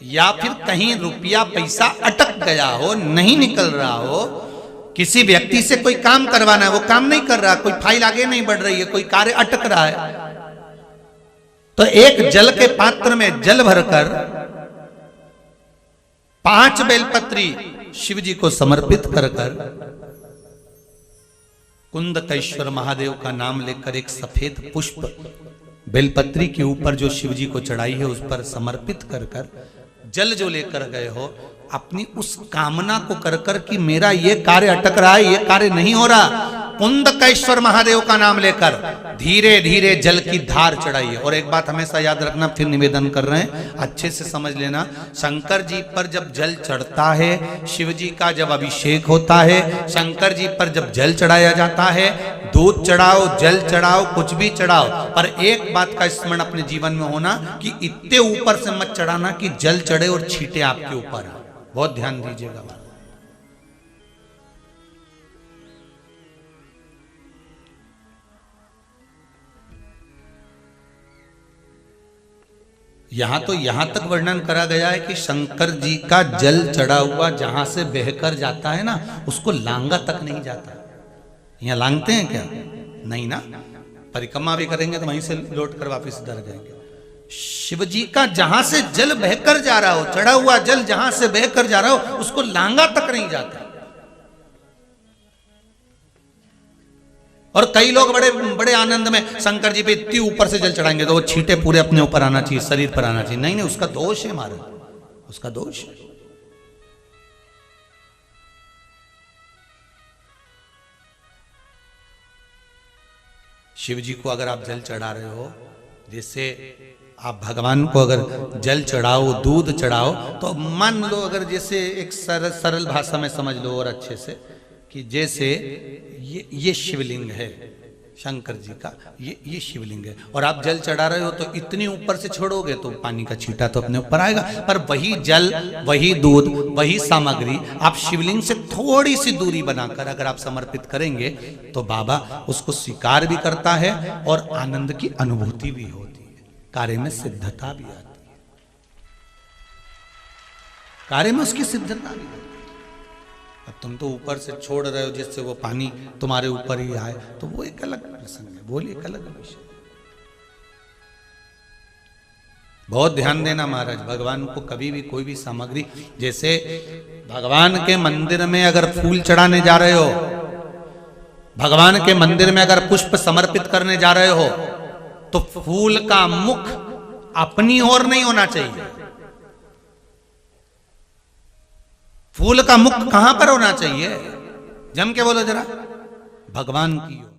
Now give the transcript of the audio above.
या फिर कहीं रुपया पैसा अटक गया हो, नहीं निकल रहा हो, किसी व्यक्ति से कोई काम करवाना है, वो काम नहीं कर रहा, कोई फाइल आगे नहीं बढ़ रही है, कोई कार्य अटक रहा है, तो एक जल के पात्र में जल भरकर 5 बेलपत्री शिव जी को समर्पित कर कुंदकेश्वर महादेव का नाम लेकर एक सफेद पुष्प बेलपत्री के ऊपर जो शिव जी को चढ़ाई है उस पर समर्पित कर जल जो लेकर गए हो, अपनी उस कामना को कर कि मेरा ये कार्य अटक रहा है, ये कार्य नहीं हो रहा, कुंदकेश्वर महादेव का नाम लेकर धीरे धीरे जल की धार चढ़ाइए। और एक बात हमेशा याद रखना, फिर निवेदन कर रहे हैं, अच्छे से समझ लेना, शंकर जी पर जब जल चढ़ता है, शिव जी का जब अभिषेक होता है, शंकर जी पर जब जल चढ़ाया जाता है, दूध चढ़ाओ, जल चढ़ाओ, कुछ भी चढ़ाओ, पर एक बात का स्मरण अपने जीवन में होना कि इतने ऊपर से मत चढ़ाना कि जल चढ़े और छींटे आपके ऊपर आए। बहुत ध्यान दीजिएगा। यहां तक वर्णन करा गया है कि शंकर जी का जल चढ़ा हुआ जहां से बहकर जाता है ना, उसको लांगा तक नहीं जाता। यहां लांगते हैं क्या? नहीं ना, परिक्रमा भी करेंगे तो वहीं से लौट कर वापिस इधर जाएंगे। शिव जी का जहां से जल बहकर जा रहा हो, चढ़ा हुआ जल जहां से बहकर जा रहा हो, उसको लांगा तक नहीं जाता। और कई लोग बड़े बड़े आनंद में शंकर जी पे इतनी ऊपर से जल चढ़ाएंगे तो वो छींटे पूरे अपने ऊपर आना चाहिए, शरीर पर आना चाहिए। नहीं नहीं, उसका दोष है महाराज, उसका दोष है। शिव जी को अगर आप जल चढ़ा रहे हो, जैसे आप भगवान को अगर जल चढ़ाओ, दूध चढ़ाओ, तो मान लो अगर जैसे एक सरल भाषा में समझ लो और अच्छे से, कि जैसे ये शिवलिंग है शंकर जी का, ये शिवलिंग है, और आप जल चढ़ा रहे हो तो इतनी ऊपर से छोड़ोगे तो पानी का छींटा तो अपने ऊपर आएगा, पर वही जल, वही दूध, वही सामग्री आप शिवलिंग से थोड़ी सी दूरी बनाकर अगर आप समर्पित करेंगे तो बाबा उसको स्वीकार भी करता है और आनंद की अनुभूति भी होती है, कार्य में सिद्धता भी आती है, कार्य में उसकी सिद्धता भी होती है। अब तुम तो ऊपर से छोड़ रहे हो जिससे वो पानी तुम्हारे ऊपर ही आए, तो वो एक अलग प्रसंग है, वो एक अलग विषय। बहुत ध्यान देना महाराज, भगवान को कभी भी कोई भी सामग्री, जैसे भगवान के मंदिर में अगर फूल चढ़ाने जा रहे हो, भगवान के मंदिर में अगर पुष्प समर्पित करने जा रहे हो, तो फूल का मुख अपनी ओर नहीं होना चाहिए। फूल का मुख कहां पर होना चाहिए? जम के बोलो जरा, भगवान की ओर।